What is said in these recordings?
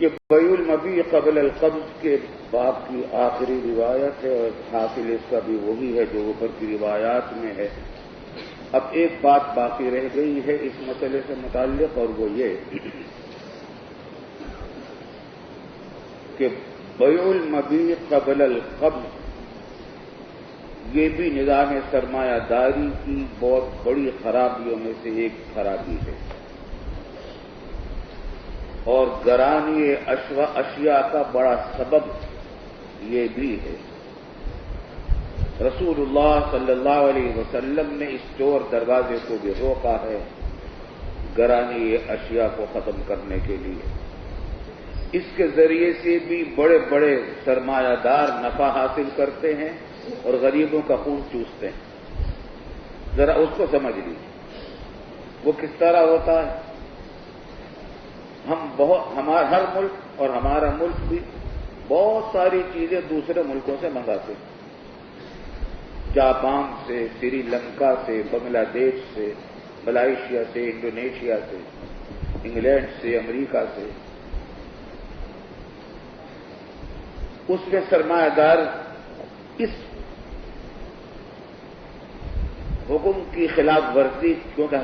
یہ بیع المبیع قبل القبض کے باب کی آخری روایت ہے اور حاصل اس کا بھی وہی ہے جو اوپر کی روایات میں ہے۔ اب ایک بات باقی رہ گئی ہے اس مسئلے سے متعلق، اور وہ یہ کہ بیع المبیع قبل القبض یہ بھی نظام سرمایہ داری کی بہت بڑی خرابیوں میں سے ایک خرابی ہے، اور گرانی اشیاء کا بڑا سبب یہ بھی ہے۔ رسول اللہ صلی اللہ علیہ وسلم نے اس چور دروازے کو بھی روکا ہے گرانی اشیاء کو ختم کرنے کے لیے۔ اس کے ذریعے سے بھی بڑے بڑے سرمایہ دار نفع حاصل کرتے ہیں اور غریبوں کا خون چوستے ہیں۔ ذرا اس کو سمجھ لیجیے وہ کس طرح ہوتا ہے۔ ہر ملک اور ہمارا ملک بھی بہت ساری چیزیں دوسرے ملکوں سے منگاتے ہیں، جاپان سے، سری لنکا سے، بنگلہ دیش سے، ملائیشیا سے، انڈونیشیا سے، انگلینڈ سے، امریکہ سے۔ اس میں سرمایہ دار اس حکم کی خلاف ورزی، کیونکہ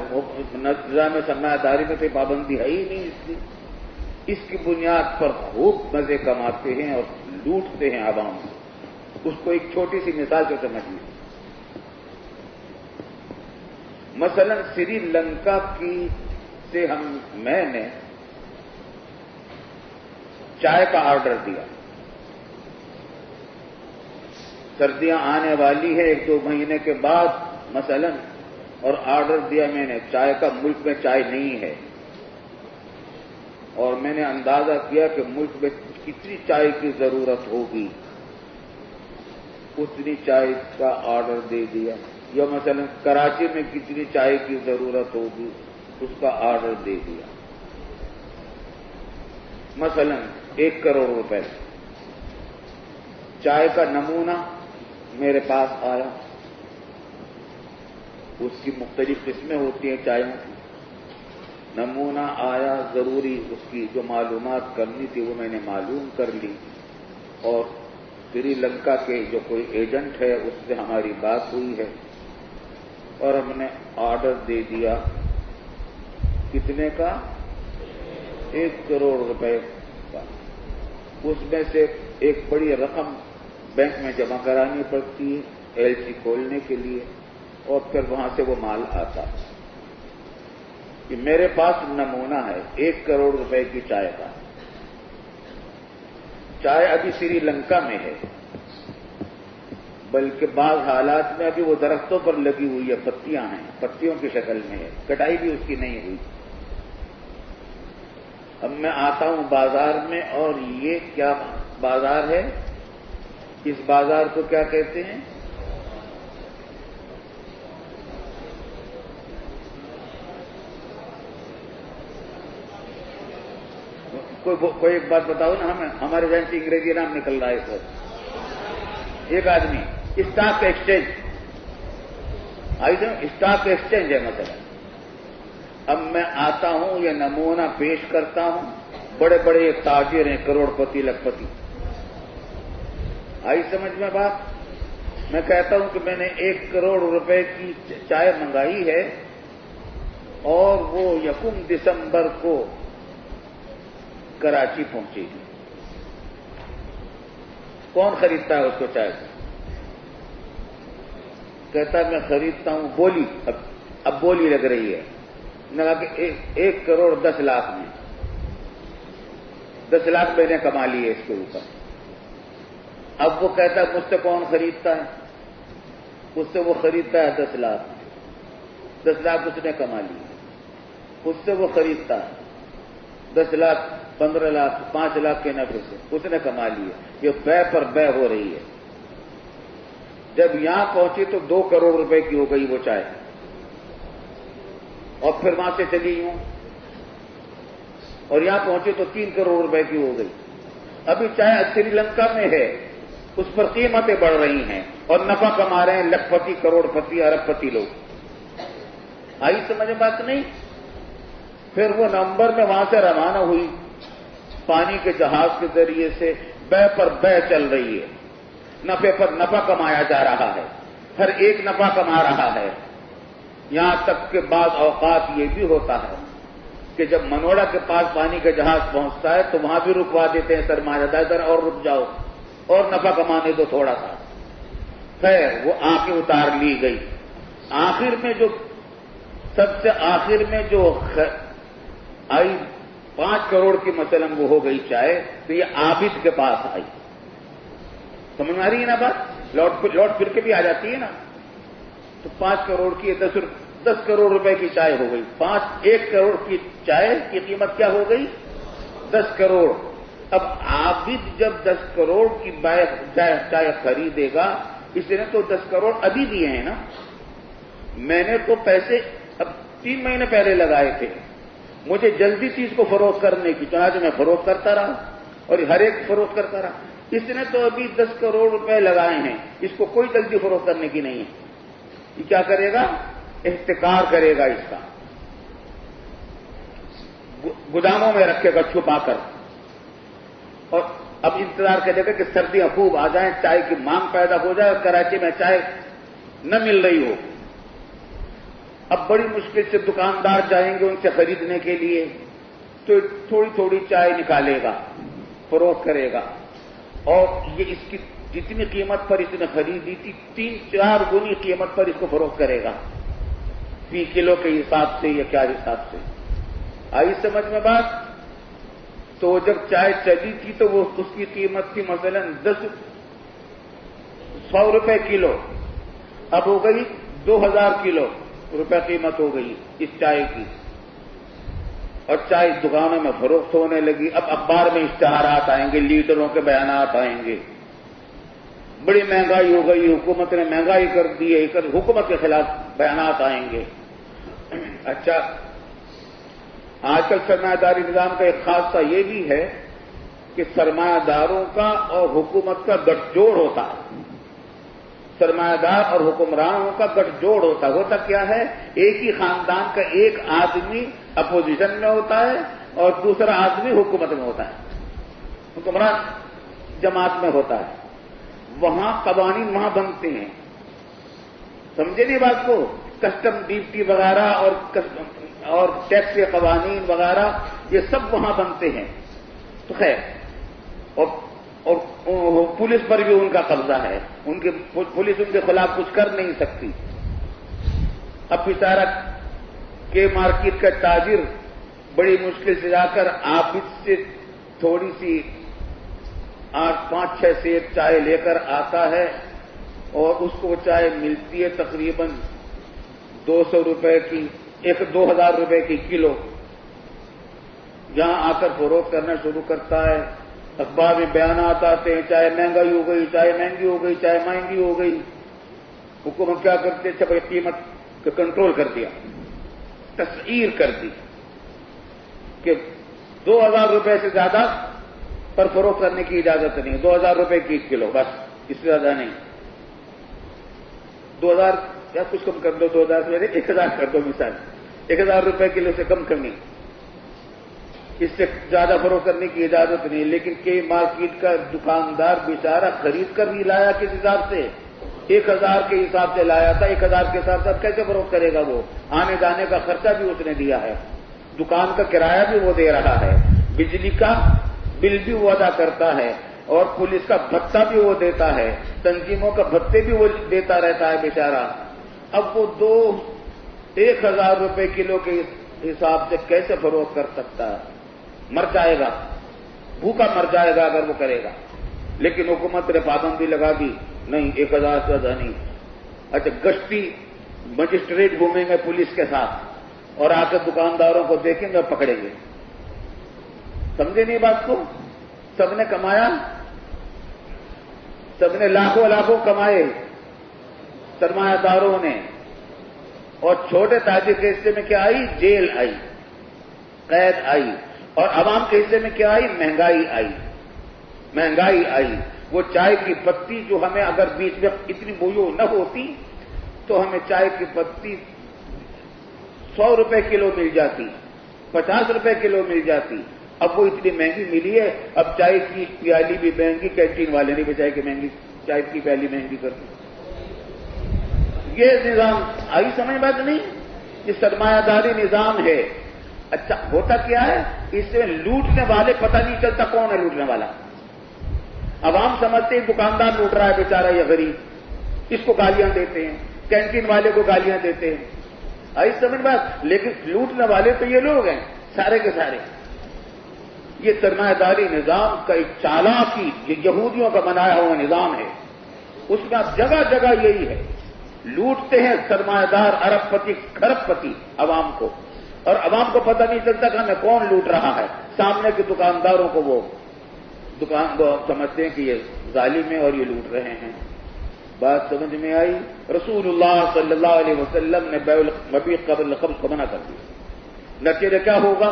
نظام سرمایہ داری میں کوئی پابندی ہے ہی نہیں اس کی بنیاد پر خوب مزے کماتے ہیں اور لوٹتے ہیں عوام کو۔ اس کو ایک چھوٹی سی مثال سے سمجھیے۔ مثلا سری لنکا سے میں نے چائے کا آرڈر دیا، سردیاں آنے والی ہے 1-2 مہینے کے بعد مثلا، اور آرڈر دیا میں نے چائے کا۔ ملک میں چائے نہیں ہے اور میں نے اندازہ کیا کہ ملک میں کتنی چائے کی ضرورت ہوگی، اتنی چائے کا آرڈر دے دیا۔ یا مثلا کراچی میں کتنی چائے کی ضرورت ہوگی، اس کا آرڈر دے دیا۔ مثلا 1 کروڑ روپے چائے کا نمونہ میرے پاس آیا۔ اس کی مختلف قسمیں ہوتی ہیں چائےوں کی۔ نمونہ آیا، ضروری اس کی جو معلومات کرنی تھی وہ میں نے معلوم کر لی، اور سری لنکا کے جو کوئی ایجنٹ ہے اس سے ہماری بات ہوئی ہے، اور ہم نے آرڈر دے دیا۔ کتنے کا؟ 1 کروڑ روپے کا۔ اس میں سے ایک بڑی رقم بینک میں جمع کرانی پڑتی ہے LC کھولنے کے لیے، اور پھر وہاں سے وہ مال آتا ہے۔ کہ میرے پاس نمونہ ہے 1 کروڑ روپے کی چائے کا۔ چائے ابھی سری لنکا میں ہے، بلکہ بعض حالات میں ابھی وہ درختوں پر لگی ہوئی ہے، پتیاں ہیں، پتیوں کی شکل میں ہے، کٹائی بھی اس کی نہیں ہوئی۔ اب میں آتا ہوں بازار میں، اور یہ کیا بازار ہے؟ اس بازار کو کیا کہتے ہیں؟ کوئی ایک بات بتاؤ نا، ہمارے ذہن سے انگریزی نام نکل رہا ہے اس وقت۔ ایک آدمی اسٹاک ایکسچینج، اسٹاک ایکسچینج ہے مثلا۔ اب میں آتا ہوں، یہ نمونہ پیش کرتا ہوں، بڑے بڑے تاجر ہیں، کروڑ پتی لکھپتی۔ آئی سمجھ میں بات؟ میں کہتا ہوں کہ میں نے 1 کروڑ روپے کی چائے منگائی ہے، اور وہ 1 دسمبر کو کراچی پہنچے گی۔ کون خریدتا ہے اس کو چائے؟ کہتا ہے میں خریدتا ہوں بولی، اب بولی لگ رہی ہے، لگا کہ 1 کروڑ 10 لاکھ میں 10 لاکھ میں نے کما لیے اس کے اوپر۔ اب وہ کہتا ہے مجھ سے کون خریدتا ہے؟ اس سے وہ خریدتا ہے 10 لاکھ، 10 لاکھ اس نے کما لیے۔ اس سے وہ خریدتا ہے 10 لاکھ، 15 لاکھ، 5 لاکھ کے نفع سے اس نے کما لیے۔ یہ بے پر بے ہو رہی ہے۔ جب یہاں پہنچی تو 2 کروڑ روپے کی ہو گئی وہ چائے، اور پھر وہاں سے چلی یوں، اور یہاں پہنچی تو 3 کروڑ روپے کی ہو گئی۔ ابھی چائے سری لنکا میں ہے، اس پر قیمتیں بڑھ رہی ہیں اور نفع کما رہے ہیں لکھپتی، کروڑ پتی، ارب پتی لوگ۔ آئی سمجھ بات نہیں؟ پھر وہ نومبر میں وہاں سے روانہ ہوئی پانی کے جہاز کے ذریعے سے بے پر بے چل رہی ہے، نفع پر نفع کمایا جا رہا ہے، ہر ایک نفع کما رہا ہے۔ یہاں تک کہ بعض اوقات یہ بھی ہوتا ہے کہ جب منوڑا کے پاس پانی کا جہاز پہنچتا ہے تو وہاں بھی رکوا دیتے ہیں سرمایہ دار، ادھر اور رک جاؤ اور نفع کمانے دو تھوڑا سا۔ خیر وہ آنکھیں اتار لی گئی۔ آخر میں جو سب سے آخر میں جو آئی 5 کروڑ کی مثلاً وہ ہو گئی چائے، تو یہ عابد کے پاس آئی۔ سمجھ میں آ رہی ہے نا بات؟ لوٹ پھر کے بھی آ جاتی ہے نا۔ تو 5 کروڑ کی 10 کروڑ روپے کی چائے ہو گئی۔ 1 کروڑ کی چائے کی قیمت کیا ہو گئی؟ 10 کروڑ۔ اب عابد جب 10 کروڑ کی چائے خریدے گا، اس نے تو 10 کروڑ ابھی دیے ہیں نا، میں نے تو پیسے اب 3 مہینے پہلے لگائے تھے، مجھے جلدی چیز کو فروخت کرنے کی، چنانچہ میں فروخت کرتا رہا اور ہر ایک فروخت کرتا رہا۔ اس نے تو ابھی 10 کروڑ روپے لگائے ہیں، اس کو کوئی جلدی فروخت کرنے کی نہیں ہے۔ یہ کیا کرے گا؟ احتکار کرے گا، اس کا گوداموں میں رکھے گا چھپا کر، اور اب انتظار کرے گا کہ سردیاں خوب آ جائیں، چائے کی مانگ پیدا ہو جائے اور کراچی میں چائے نہ مل رہی ہو۔ اب بڑی مشکل سے دکاندار جائیں گے ان سے خریدنے کے لیے، تو تھوڑی تھوڑی چائے نکالے گا، فروخت کرے گا، اور یہ اس کی جتنی قیمت پر اس نے خریدی تھی 3-4 گنی قیمت پر اس کو فروخت کرے گا، فی کلو کے حساب سے یا کیا حساب سے۔ آئی سمجھ میں بات؟ تو جب چائے چلی تھی تو وہ اس کی قیمت تھی مثلا 100 روپے کلو، اب ہو گئی 2000 کلو روپے قیمت ہو گئی اس چائے کی، اور چائے دکانوں میں فروخت ہونے لگی۔ اب اخبار میں اشتہارات آئیں گے، لیڈروں کے بیانات آئیں گے، بڑی مہنگائی ہو گئی، حکومت نے مہنگائی کر دی ہے، حکومت کے خلاف بیانات آئیں گے۔ اچھا، آج کل سرمایہ داری نظام کا ایک خاصہ یہ بھی ہے کہ سرمایہ داروں کا اور حکومت کا گٹھ جوڑ ہوتا ہے، سرمایہ دار اور حکمرانوں کا گٹھ جوڑ ہوتا ہے۔ ہوتا کیا ہے؟ ایک ہی خاندان کا ایک آدمی اپوزیشن میں ہوتا ہے اور دوسرا آدمی حکومت میں ہوتا ہے، حکمران جماعت میں ہوتا ہے، وہاں قوانین وہاں بنتے ہیں، سمجھے نہیں بات کو؟ کسٹم ڈیوٹی وغیرہ اور ٹیکس کے قوانین وغیرہ یہ سب وہاں بنتے ہیں۔ تو خیر، اور پولیس پر بھی ان کا قبضہ ہے، پولیس ان کے خلاف کچھ کر نہیں سکتی۔ اب بیچارہ کے مارکیٹ کا تاجر بڑی مشکل سے جا کر عابد سے تھوڑی سی 5-6 سیر چائے لے کر آتا ہے، اور اس کو چائے ملتی ہے تقریباً 200 روپے کی، 2000 روپے کی کلو۔ یہاں آ کر فروخت کرنا شروع کرتا ہے، اخبار میں بیانات آتے ہیں، چائے مہنگائی ہو گئی، چائے مہنگی ہو گئی، چائے مہنگی ہو گئی۔ حکومت کیا کرتے؟ اچھا بھائی قیمت کو کنٹرول کر دیا، تسعیر کر دی کہ 2000 روپے سے زیادہ پر فروخت کرنے کی اجازت نہیں، 2000 روپے کی 1 کلو، بس اس سے زیادہ نہیں۔ 2000 یا کچھ کم کر دو، 2000 سے 1000 کر دو، مثال 1000 روپے کلو سے کم کرنی، اس سے زیادہ فروخت کرنے کی اجازت نہیں۔ لیکن کہ مارکیٹ کا دکاندار بیچارہ خرید کر نہیں لایا، کس حساب سے؟ 1000 کے حساب سے لایا تھا، 1000 کے حساب سے کیسے فروخت کرے گا؟ وہ آنے جانے کا خرچہ بھی اس نے دیا ہے، دکان کا کرایہ بھی وہ دے رہا ہے، بجلی کا بل بھی وہ ادا کرتا ہے، اور پولیس کا بھتہ بھی وہ دیتا ہے، تنظیموں کا بھتے بھی وہ دیتا رہتا ہے بیچارہ۔ اب وہ 1000 روپے کلو کے حساب سے کیسے فروخت کر سکتا ہے؟ مر جائے گا، بھوکا مر جائے گا اگر وہ کرے گا۔ لیکن حکومت نے پابندی لگا دی، نہیں 1000 سے زیادہ نہیں۔ اچھا، گشتی مجسٹریٹ گھومیں گے پولیس کے ساتھ اور آ کے دکانداروں کو دیکھیں گے اور پکڑیں گے، سمجھے نہیں بات کو؟ سب نے کمایا، سب نے لاکھوں کمائے سرمایہ داروں نے، اور چھوٹے تاجر کے حصے میں کیا آئی؟ جیل آئی، قید آئی، اور عوام کے حصے میں کیا آئی؟ مہنگائی آئی۔ وہ چائے کی پتی جو ہمیں اگر بیچ میں اتنی بویو نہ ہوتی تو ہمیں چائے کی پتی 100 روپے کلو مل جاتی، 50 روپے کلو مل جاتی، اب وہ اتنی مہنگی ملی ہے، اب چائے کی پیالی بھی مہنگی، کینٹین والے نے بھی چائے کی پیالی مہنگی کر دی۔ یہ نظام آئی سمجھ بات نہیں؟ یہ سرمایہ داری نظام ہے۔ اچھا ہوتا کیا ہے، اس سے لوٹنے والے پتہ نہیں چلتا کون ہے لوٹنے والا۔ عوام سمجھتے ہیں دکاندار لوٹ رہا ہے بیچارہ یا غریب، اس کو گالیاں دیتے ہیں، کینٹین والے کو گالیاں دیتے ہیں، آئی سمجھ بات؟ لیکن لوٹنے والے تو یہ لوگ ہیں سارے کے سارے۔ یہ سرمایہ داری نظام کا ایک چالاکی، یہ یہودیوں کا بنایا ہوا نظام ہے، اس میں اب جگہ جگہ یہی ہے، لوٹتے ہیں سرمایہ دار ارب پتی کھرب پتی عوام کو، اور عوام کو پتہ نہیں چلتا کہ ہمیں کون لوٹ رہا ہے۔ سامنے کے دکانداروں کو وہ سمجھتے ہیں کہ یہ ظالم ہیں اور یہ لوٹ رہے ہیں۔ بات سمجھ میں آئی؟ رسول اللہ صلی اللہ علیہ وسلم نے بیع المبیع قبل القبض کو منع کر دیا۔ نتیجہ کیا ہوگا؟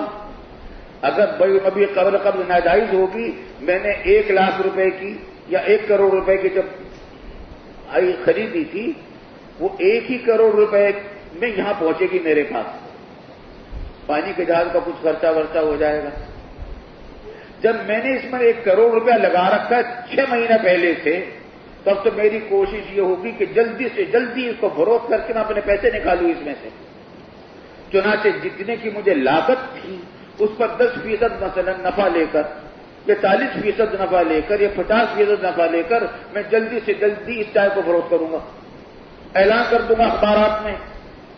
اگر بیع المبیع قبل القبض ناجائز ہوگی، میں نے 1,00,000 روپے کی یا 1 کروڑ روپے کی جب خریدی تھی، وہ 1 کروڑ روپے میں یہاں پہنچے گی میرے پاس، پانی کے جہاز کا کچھ خرچہ ورچہ ہو جائے گا۔ جب میں نے اس میں 1 کروڑ روپیہ لگا رکھا ہے 6 مہینے پہلے سے، تب تو میری کوشش یہ ہوگی کہ جلدی سے جلدی اس کو فروخت کر کے میں اپنے پیسے نکالوں اس میں سے۔ چنانچہ جتنے کی مجھے لاگت تھی اس پر 10% مثلا نفع لے کر، یا 40% نفع لے کر، یا 50% نفع لے کر میں جلدی سے جلدی اس چائے کو فروخت کروں گا۔ اعلان کر دوں گا اخبارات میں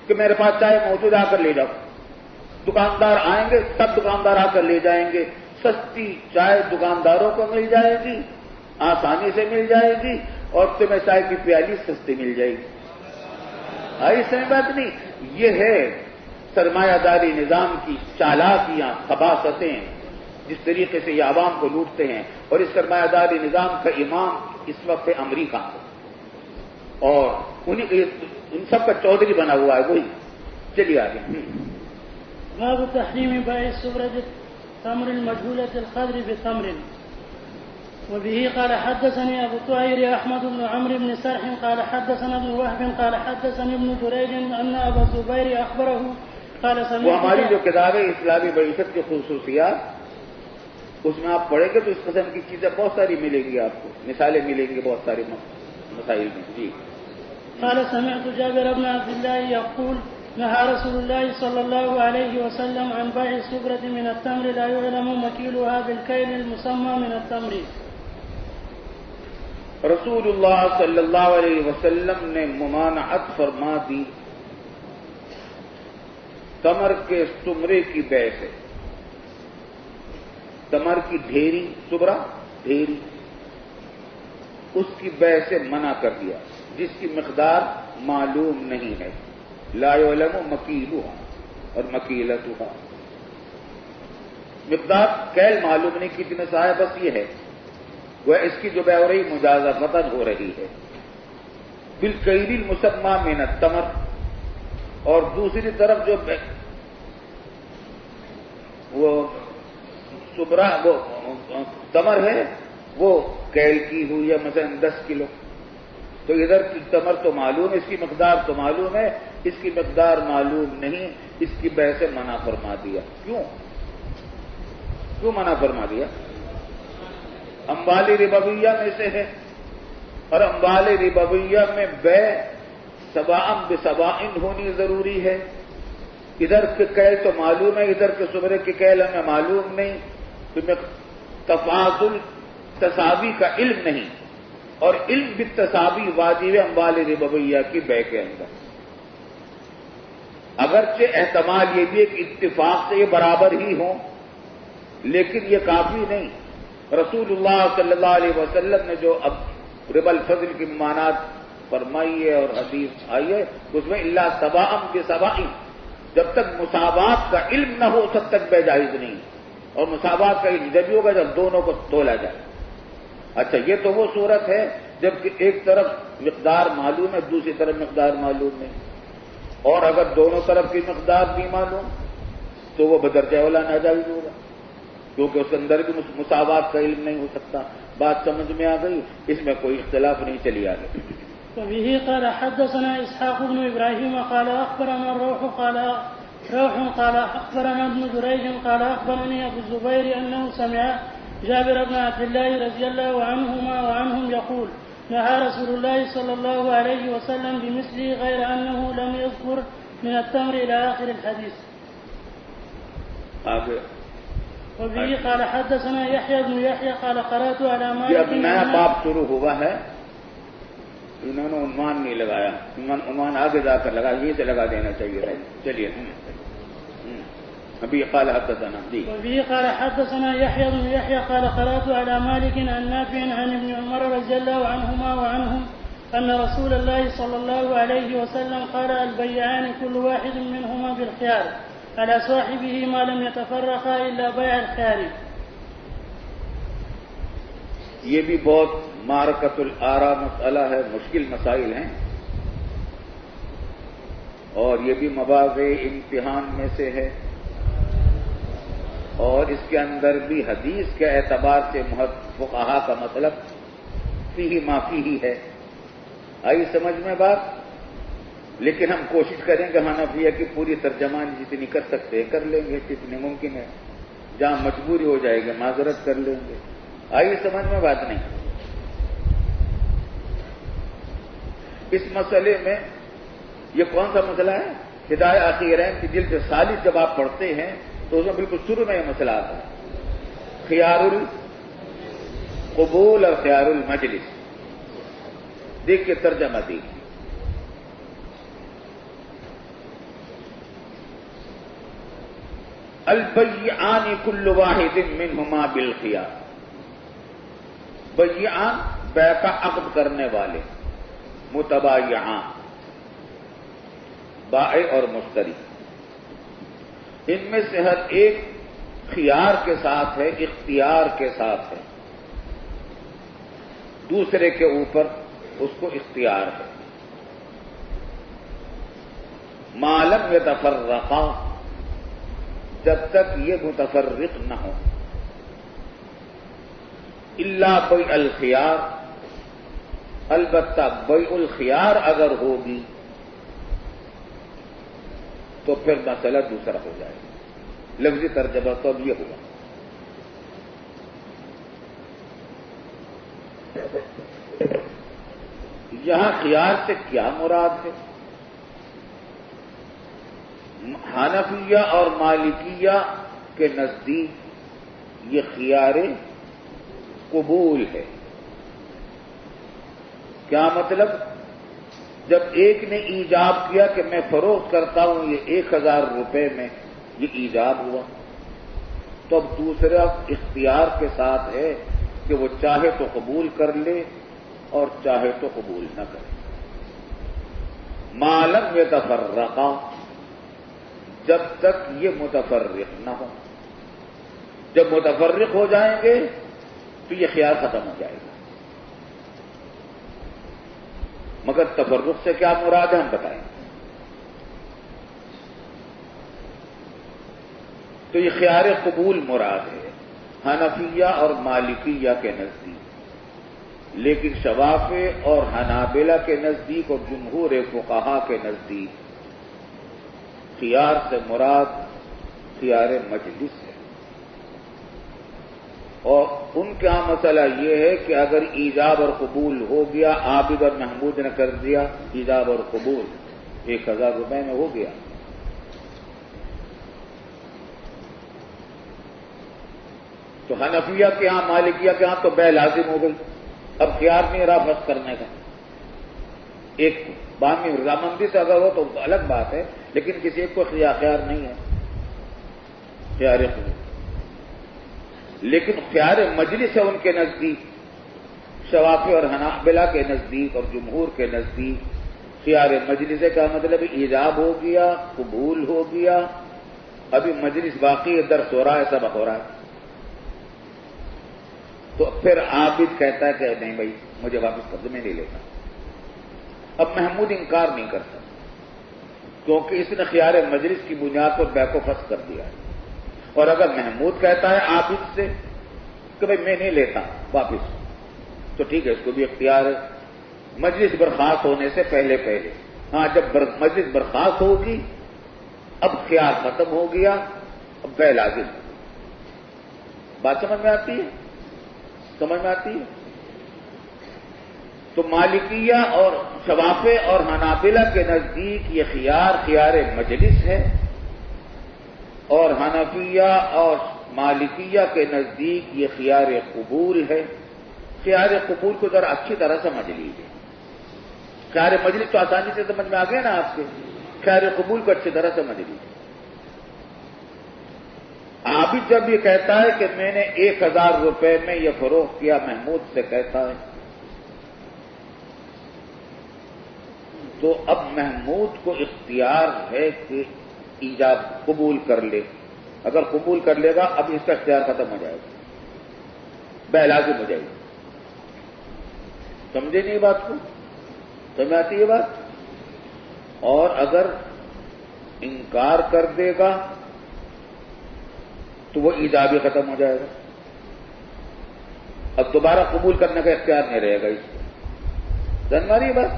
کہ میرے پاس چائے موجود، آ کر لے جاؤ۔ دکاندار آئیں گے، سب دکاندار آ کر لے جائیں گے۔ سستی چائے دکانداروں کو مل جائے گی، آسانی سے مل جائے گی، اور تمہیں چائے کی پیالی سستی مل جائے گی۔ آئی صحیح بات نہیں؟ یہ ہے سرمایہ داری نظام کی چالاکیاں، خباثتیں، جس طریقے سے یہ عوام کو لوٹتے ہیں۔ اور اس سرمایہ داری نظام کا امام اس وقت ہے امریکہ، اور ان سب کا چودھری بنا ہوا ہے وہی۔ چلیے آگے۔ باب تحریم بيع السبرة التمر المجهولة القدر بتمر. وبه قال حدثني أبو طاهر أحمد بن عمرو بن سرح قال حدثنا ابن وهب قال حدثني ابن جريج أن أبا الزبير أخبره قال سمعت. وہ ہماری جو کتاب ہے اسلامی بعثت کی خصوصیات، اس میں آپ پڑھیں گے تو اس قسم کی چیزیں بہت ساری ملیں گی، آپ کو مثالیں ملیں گی بہت ساری مسائل میں۔ جی قال سمعت جابر بن عبد الله يقول نهى رسول الله صلى الله عليه وسلم عن بيع السبرة من التمر لا يعلم مكيلها بالكيل المسمى من التمر. رسول اللہ صلی اللہ علیہ وسلم نے ممانعت فرما دی تمر کے سمرے کی بیع سے۔ تمر کی ڈھیری، سبرا ڈھیری، اس کی بیع سے منع کر دیا، جس کی مقدار معلوم نہیں ہے۔ لا يعلم مکیلها اور مکیلتها، مقدار کیل معلوم نہیں کتنے سا ہے، بس یہ ہے وہ اس کی جو بیع ہو رہی مجازفتاً ہو رہی ہے۔ بالکیل المسمى من التمر، اور دوسری طرف جو وہ سبرا وہ تمر ہے وہ کیل کی ہوئی ہے، مثلا 10 کلو، تو ادھر کی تمر تو معلوم ہے، اس کی مقدار تو معلوم ہے، اس کی مقدار معلوم نہیں، اس کی بیع سے منع فرما دیا۔ کیوں منع فرما دیا؟ اموال ربویہ میں سے ہے، اور اموال ربویہ میں بیع سواء بسواء ہونی ضروری ہے۔ ادھر کے کیل تو معلوم ہے، ادھر کے سبرے کے کیل ہمیں معلوم نہیں، تو تفاضل تساوی کا علم نہیں، اور علم بالتساوی واجب ہے اموال ربویہ کی بیع کے اندر۔ اگرچہ احتمال یہ بھی ہے کہ اتفاق سے یہ برابر ہی ہوں، لیکن یہ کافی نہیں۔ رسول اللہ صلی اللہ علیہ وسلم نے جو اب ربا الفضل کی ممانعت فرمائی ہے اور حدیث آئی ہے، اس میں الا سواء بسواء، جب تک مساوات کا علم نہ ہو تب تک بیع جائز نہیں، اور مساوات کا علم جب بھی ہوگا جب دونوں کو تولا جائے۔ اچھا یہ تو وہ صورت ہے جب کہ ایک طرف مقدار معلوم ہے، دوسری طرف مقدار معلوم نہیں، اور اگر دونوں طرف کی مقدار نہیں معلوم تو وہ بدرجہ اولا ناجائز ہوگا، کیونکہ اس اندر بھی مساوات کا علم نہیں ہو سکتا۔ بات سمجھ میں آ گئی؟ اس میں کوئی اختلاف نہیں، چلی آ گئی۔ وبه قال حدثنا اسحاق بن ابراهيم قال اخبرنا الروح قال روح قال أخبرنا ابن جريج قال أخبرني أبو الزبير أنه سمع جابر بن عبد الله رضي الله عنهما وعنهم يقول نهى رسول الله صلى الله عليه وسلم بمثله غير أنه لم يذكر من التمر إلى آخر الحديث. وبه قال حدثنا يحيى بن يحيى قال قرأت على مالك. اب نیا باب شروع ہوا ہے، انہوں نے عنوان نہیں لگایا، عنوان آگے جا کر لگا، یہ سے لگا دینا چاہیے تھا. چلیے ابھی قال حدثنا. وبه قال حدثنا يحيى بن يحيى قال قرأت على مالك عن نافع عن ابن عمر رضي الله عنهما وعنهم أن رسول الله صلى الله عليه وسلم قال البيعان كل واحد منهما بالخيار على صاحبه ما لم يتفرقا إلا بيع الخيار. یہ بھی بہت معرکۃ الآراء مسئلہ ہے، مشکل مسائل ہیں، اور یہ بھی مواضع امتحان میں سے ہے، اور اس کے اندر بھی حدیث کے اعتبار سے فقہاء کا مطلب فیہ ما فیہ ہے. آئی سمجھ میں بات؟ لیکن ہم کوشش کریں گے حنفیہ کی پوری ترجمان جتنی کر سکتے ہیں کر لیں گے، جتنی ممکن ہے. جہاں مجبوری ہو جائے گی معذرت کر لیں گے. آئی سمجھ میں بات نہیں؟ اس مسئلے میں یہ کون سا مسئلہ ہے؟ ہدایہ اخیرین کی جلد ثالث جب آپ پڑھتے ہیں تو اس میں بالکل شروع میں یہ مسئلہ آتا ہے، خیار القبول اور خیار المجلس. دیکھ کے ترجمہ دیکھیے. البیعان کل واحد منہما بالخیار. بیعان بیع کا عقد کرنے والے، متبایعان بائع اور مشتری، ان میں سے ہر ایک خیار کے ساتھ ہے، اختیار کے ساتھ ہے، دوسرے کے اوپر اس کو اختیار ہے. ما لم یتفرقا، جب تک یہ متفرق نہ ہو. الا بیع الخیار، البتہ بیع الخیار اگر ہوگی تو پھر مسئلہ دوسرا ہو جائے گا. لفظی ترجمہ تو اب یہ ہوا. یہاں خیار سے کیا مراد ہے؟ حنفیہ اور مالکیہ کے نزدیک یہ خیار قبول ہے. کیا مطلب؟ جب ایک نے ایجاب کیا کہ میں فروخت کرتا ہوں یہ 1000 روپے میں، یہ ایجاب ہوا، تو اب دوسرا اختیار کے ساتھ ہے کہ وہ چاہے تو قبول کر لے اور چاہے تو قبول نہ کرے. ما لم یتفرقا، جب تک یہ متفرق نہ ہو. جب متفرق ہو جائیں گے تو یہ خیار ختم ہو جائے گا. مگر تفرق سے کیا مراد ہے ہم بتائیں. تو یہ خیار قبول مراد ہے حنفیہ اور مالکیہ کے نزدیک، لیکن شوافع اور حنابلہ کے نزدیک اور جمہور فقہاء کے نزدیک خیار سے مراد خیار مجلس ہے. اور ان کا مسئلہ یہ ہے کہ اگر ایجاب اور قبول ہو گیا، عابد اور محمود نے کر دیا ایجاب اور قبول، 1000 روپے میں ہو گیا، تو حنفیہ کے ہاں مالکیہ کے ہاں تو بیع لازم ہو گئی. اب خیار نہیں رہا بس کرنے کا. ایک باہمی رضامندی سے اگر ہو تو الگ بات ہے، لیکن کسی ایک کو خیار نہیں ہے، خیار قبول. لیکن خیار مجلس ہے ان کے نزدیک، شوافع اور حنابلہ کے نزدیک اور جمہور کے نزدیک خیار مجلس کا مطلب ایجاب ہو گیا، قبول ہو گیا، ابھی مجلس باقی ہے، درس ہو رہا ہے، سبق ہو رہا ہے، تو پھر عابد کہتا ہے کہ نہیں بھائی مجھے واپس کر دو، میں نہیں لیتا. اب محمود انکار نہیں کرتا کیونکہ اس نے خیار مجلس کی بنیاد پر بیع کو فسخ کر دیا ہے. اور اگر محمود کہتا ہے عابد سے کہ بھائی میں نہیں لیتا واپس، تو ٹھیک ہے، اس کو بھی اختیار ہے مجلس برخاست ہونے سے پہلے. ہاں جب مجلس برخاست ہوگی اب خیار ختم ہو گیا، اب بے لازم. بات سمجھ میں آتی ہے؟ سمجھ میں آتی ہے؟ تو مالکیہ اور شوافع اور حنابلہ کے نزدیک یہ خیار مجلس ہے، اور حنفیہ اور مالکیہ کے نزدیک یہ خیار قبول ہے. خیار قبول کو ذرا اچھی طرح سمجھ لیجیے. خیار مجلس تو آسانی سے سمجھ میں آ گیا نا آپ کے، خیار قبول کو اچھی طرح سمجھ لیجیے. عابد جب یہ کہتا ہے کہ میں نے 1000 روپے میں یہ فروخت کیا، محمود سے کہتا ہے، تو اب محمود کو اختیار ہے کہ ایجاب قبول کر لے. اگر قبول کر لے گا اب اس کا اختیار ختم ہو جائے گا، بے لازم ہو جائے گی. سمجھے نہیں بات کو؟ سمجھ آتی ہے بات؟ اور اگر انکار کر دے گا تو وہ ایجاب ہی ختم ہو جائے گا. اب دوبارہ قبول کرنے کا اختیار نہیں رہے گا اس کو. سمجھ آ رہی ہے بات؟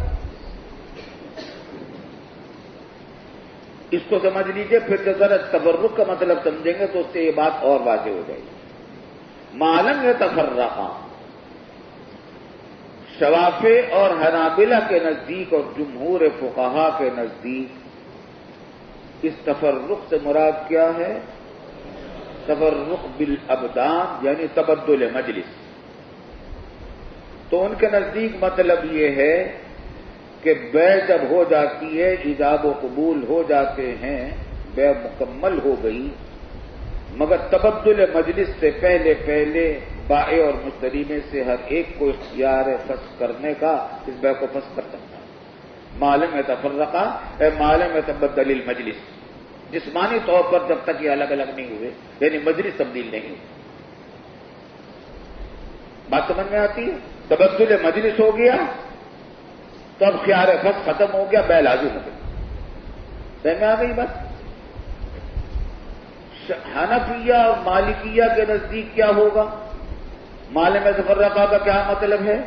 اس کو سمجھ لیجئے، پھر جب ذرا تفرق کا مطلب سمجھیں گے تو اس سے یہ بات اور واضح ہو جائے گی. معلوم ہے تفرقہ شوافع اور حنابلہ کے نزدیک اور جمہور فقہا کے نزدیک اس تفرق سے مراد کیا ہے؟ تفرق بالابدان، یعنی تبدل مجلس. تو ان کے نزدیک مطلب یہ ہے کہ بے جب ہو جاتی ہے، ایجاب و قبول ہو جاتے ہیں، بے مکمل ہو گئی، مگر تبدل مجلس سے پہلے بائع اور مشتری میں سے ہر ایک کو اختیار ہے فسخ کرنے کا، اس بے کو فسخ کر سکتا ہے. معلوم ہے تفرقہ اے معلوم ہے تبدل المجلس. جسمانی طور پر جب تک یہ الگ الگ نہیں ہوئے، یعنی مجلس تبدیل نہیں ہوئی. بات سمجھ میں آتی ہے؟ تبدل مجلس ہو گیا تو اب خیار فسخ ختم ہو گیا، بے لازم ہو گئی. سمجھ میں آ گئی بات؟ حنفیہ اور مالکیہ کے نزدیک کیا ہوگا؟ معلوم ہے تفرقہ کا کیا مطلب ہے؟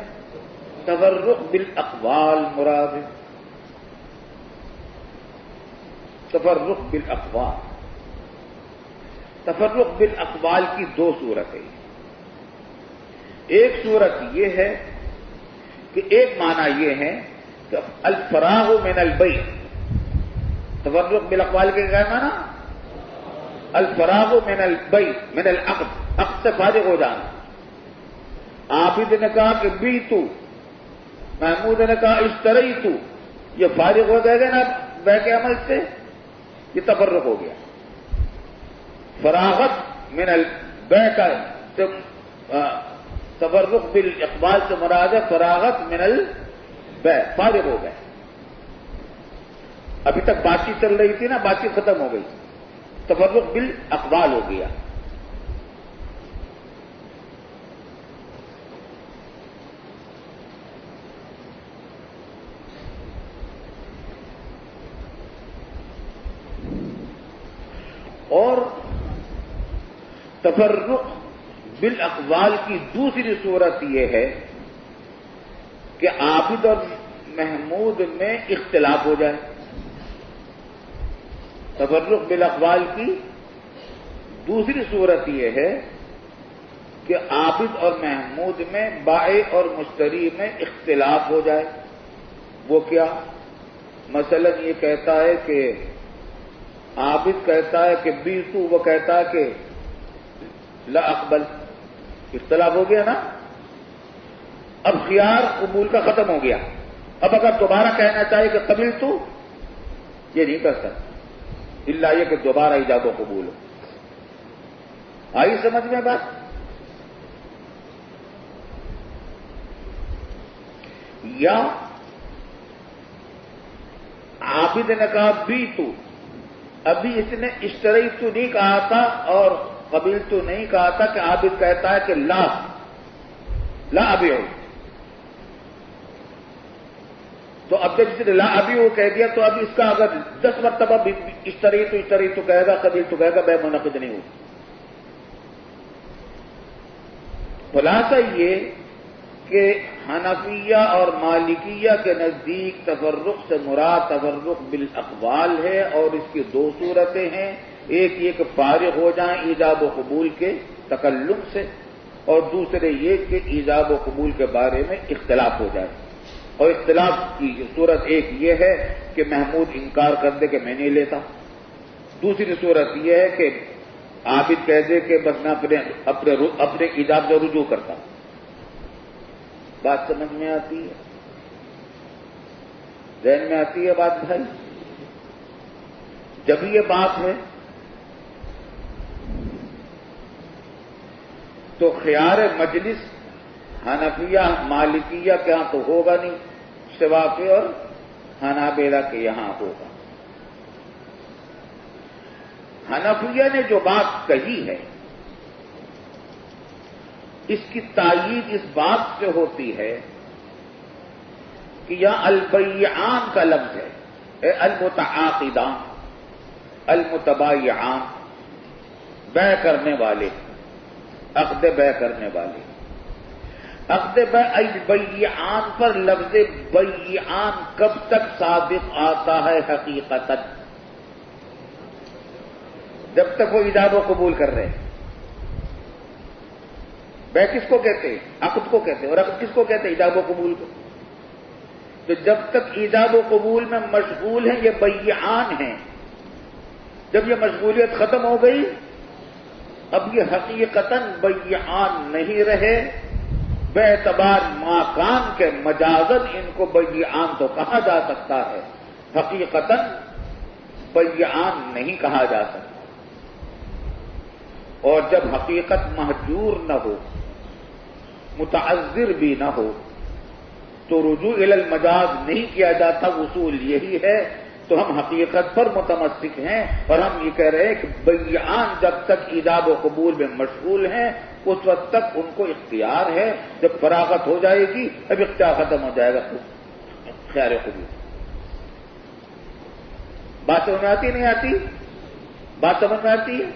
تفرق بالاقوال مراد ہے. تفرق بالاقوال. تفرق بالاقوال کی دو صورتیں. ایک صورت یہ ہے کہ ایک معنی یہ ہے کہ الفراغ من البیع. تفرق بالاقوال کے کیا معنی؟ الفراغ من البیع من العقد، عقد سے فارغ ہو جانا. عابد نے کہا کہ بیتو، محمود نے کہا اشتریتو، یہ فارغ ہو جائے گا نا بے کے عمل سے، یہ تفرق ہو گیا. فراغت من البیع کا تفرق بالاقبال سے مراد ہے فراغت من البیع، فارغ ہو گئے. ابھی تک بات چیت چل رہی تھی نا، بات چیت ختم ہو گئی، تفرق بالاقبال ہو گیا. اور تفرق بالاقوال کی دوسری صورت یہ ہے کہ عابد اور محمود میں اختلاف ہو جائے. تفرق بالاقوال کی دوسری صورت یہ ہے کہ عابد اور محمود میں بائع اور مشتری میں اختلاف ہو جائے. وہ کیا؟ مثلا یہ کہتا ہے کہ عابد کہتا ہے کہ بیتو، وہ کہتا ہے کہ لا اقبل. اختلاف ہو گیا نا. اب خیار قبول کا ختم ہو گیا. اب اگر دوبارہ کہنا چاہے کہ قبل تو یہ نہیں کر سکتا، الا یہ کہ دوبارہ ایجاب و قبول ہو. آئی سمجھ میں بات؟ یا عابد نے کہا بیتو، ابھی اس نے اشتری تو نہیں کہا تھا اور قبیل تو نہیں کہا تھا کہ عابد کہتا ہے کہ لا ابیع. تو اب جب اس نے لا ابیع کہہ دیا تو اب اس کا اگر 10 مرتبہ اشتری تو کہے گا، قبیل تو کہے گا، بے منعقد نہیں ہوگی. خلاصہ یہ کہ حنفیہ اور مالکیہ کے نزدیک تفرق سے مراد تفرق بالاقوال ہے، اور اس کی دو صورتیں ہیں، ایک یہ کہ فارغ ہو جائیں ایجاب و قبول کے تکلم سے، اور دوسرے یہ کہ ایجاب و قبول کے بارے میں اختلاف ہو جائے۔ اور اختلاف کی صورت ایک یہ ہے کہ محمود انکار کر دے کہ میں نہیں لیتا، دوسری صورت یہ ہے کہ عابد کہہ دے کہ بس میں اپنے ایجاب سے رجوع کرتا ہوں۔ بات سمجھ میں آتی ہے؟ ذہن میں آتی ہے بات بھائی؟ جب یہ بات ہے تو خیار مجلس حنفیہ مالکیہ کے یہاں تو ہوگا نہیں، شافعی اور حنابلہ کے یہاں ہوگا۔ حنفیہ نے جو بات کہی ہے اس کی تائید اس بات سے ہوتی ہے کہ یہاں البیعان کا لفظ ہے، المتعاقدان المتبایعان، بیع کرنے والے، عقد بیع کرنے والے۔ عقد بیع البیعان پر لفظ بیعان کب تک صادق آتا ہے حقیقتاً؟ جب تک وہ ایجاب و قبول کر رہے ہیں۔ بیع کس کو کہتے ہیں؟ عقد کو کہتے ہیں، اور عقد کس کو کہتے ہیں؟ ایجاب و قبول کو۔ تو جب تک ایجاب و قبول میں مشغول ہیں یہ بیعان ہیں، جب یہ مشغولیت ختم ہو گئی اب یہ حقیقتاً بیعان نہیں رہے، بے اعتبار ماکان کے مجازن ان کو بیعان تو کہا جا سکتا ہے، حقیقتاً بیعان نہیں کہا جا سکتا۔ اور جب حقیقت محجور نہ ہو، متعذر بھی نہ ہو، تو رجوع الی المجاز نہیں کیا جاتا۔ اصول یہی ہے، تو ہم حقیقت پر متمسک ہیں، اور ہم یہ کہہ رہے ہیں کہ بیعان جب تک ایجاب و قبول میں مشغول ہیں اس وقت تک ان کو اختیار ہے، جب فراغت ہو جائے گی اب اختیار ختم ہو جائے گا خیار قبول۔ بات سمجھ میں آتی نہیں آتی؟ بات سمجھ میں آتی ہے؟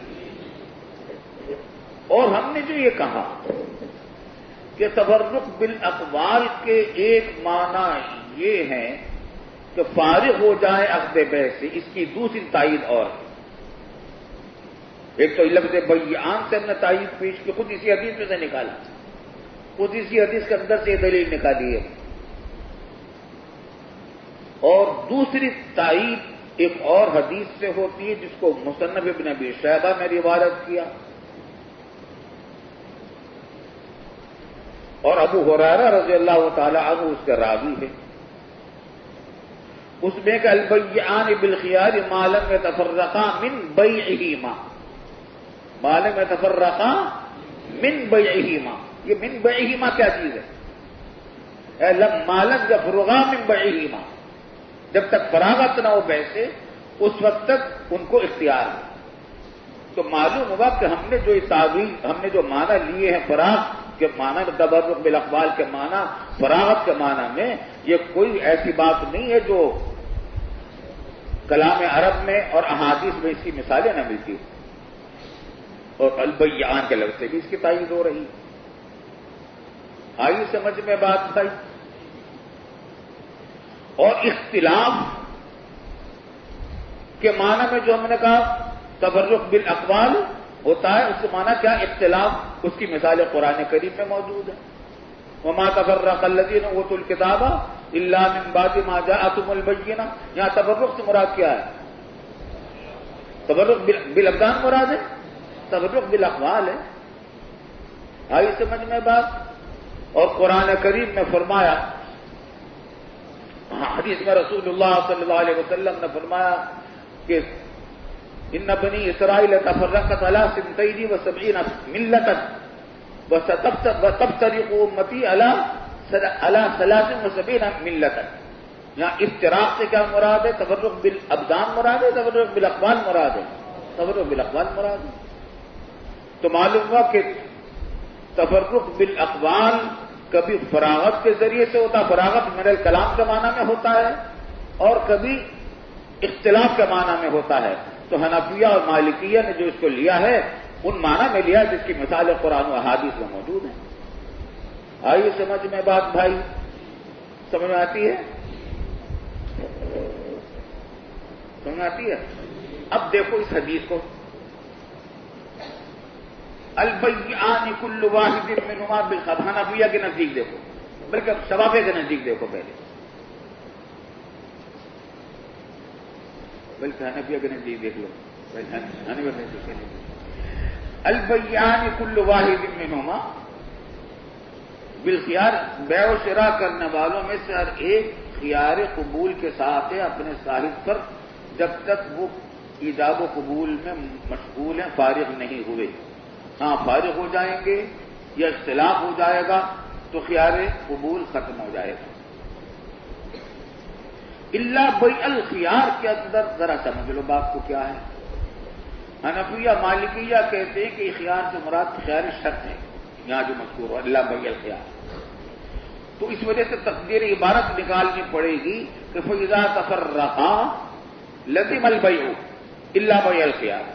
اور ہم نے جو یہ کہا کہ تفرق بالاقوال کے ایک معنی یہ ہے کہ فارغ ہو جائے عقد بیع سے، اس کی دوسری تائید اور ایک تو لفظ بیعان سے ہم نے تائید پیش کی، خود اسی حدیث میں سے نکالا، خود اسی حدیث کے اندر سے یہ دلیل نکالی ہے۔ اور دوسری تائید ایک اور حدیث سے ہوتی ہے جس کو مصنف ابن ابی شیبہ میں روایت کیا، اور ابو ہریرہ رضی اللہ تعالی عنہ اس کے راوی ہے۔ اس میں کہ البیعان بالخیار ما لم یتفرقا من بیعہما، ما لم یتفرقا من بیعہما۔ یہ من بیعہما کیا چیز ہے؟ ما لم یفرقا من بیعہما، جب تک فراغت نہ ہو بیع سے اس وقت تک ان کو اختیار ہے۔ تو معلوم ہوا کہ ہم نے جو تعویل، ہم نے جو معنی لیے ہیں فراغ کے معنی میں، تفرق بالاقوال کے معنی، فراغت کے معنی میں، یہ کوئی ایسی بات نہیں ہے جو کلام عرب میں اور احادیث میں اس کی مثالیں نہ ملتی، اور البیعان کے لفظ سے بھی اس کی تائید ہو رہی۔ آئی سمجھ میں بات بھائی؟ اور اختلاف کے معنی میں جو ہم نے کہا تفرق بالاقوال ہوتا ہے، اس کا معنی کیا؟ اختلاف، اس کی مثال قرآن کریم میں موجود ہے۔ وما تفرق الذین اوتوا الکتاب الا من بعد ما جاءتهم البینہ۔ یہاں تفرق سے مراد کیا ہے؟ تفرق بالابدان مراد ہے، تفرق بالاقوال ہے۔ آئی سمجھ میں بات؟ اور قرآن کریم میں فرمایا، حدیث میں رسول اللہ صلی اللہ علیہ وسلم نے فرمایا کہ ان بنی اسرائیل تفرقت علی 72 ملتا وستفترق امتی علی 73 ملتا۔ یہاں افتراق سے کیا مراد ہے؟ تفرق بالابدان مراد ہے، تفرق بالاقوال مراد ہے؟ تفرق بالاقوال مراد ہے۔ تو معلوم ہوا کہ تفرق بالاقوال کبھی فراغت کے ذریعے سے ہوتا، فراغت من الکلام کے معنی میں ہوتا ہے، اور کبھی اختلاف کے معنی میں ہوتا ہے۔ تو حنفیہ اور مالکیہ نے جو اس کو لیا ہے ان معنی میں لیا جس کی مثال قرآن و احادیث میں موجود ہے۔ آئیے سمجھ میں بات بھائی، سمجھ میں آتی ہے؟ سمجھ میں آتی ہے؟ اب دیکھو اس حدیث کو، البیعان کل واحد منہما بالخطأ، حنفیہ کے نزدیک دیکھو، بلکہ شوافی کے نزدیک دیکھو پہلے، بلکہ حنفیہ کے نزدیک دیکھ لو، حنفیہ کے نزدیک، البیعان کل واحد منہما بالخیار، بیع و شراء کرنے والوں میں سے ہر ایک خیار قبول کے ساتھ ہے اپنے صاحب پر، جب تک وہ ایجاب و قبول میں مشغول ہیں، فارغ نہیں ہوئے۔ ہاں فارغ ہو جائیں گے یا اختلاف ہو جائے گا تو خیار قبول ختم ہو جائے گا۔ الا بیع الخیار کے اندر ذرا سمجھ لو بات کو کیا ہے۔ حنفیہ مالکیہ کہتے ہیں کہ خیار سے مراد خیار شرط ہے، یہاں جو مذکور ہو الا بیع الخیار، تو اس وجہ سے تقدیر عبارت نکالنی پڑے گی کہ فاذا تفرقا لزم البیع الا بیع الخیار،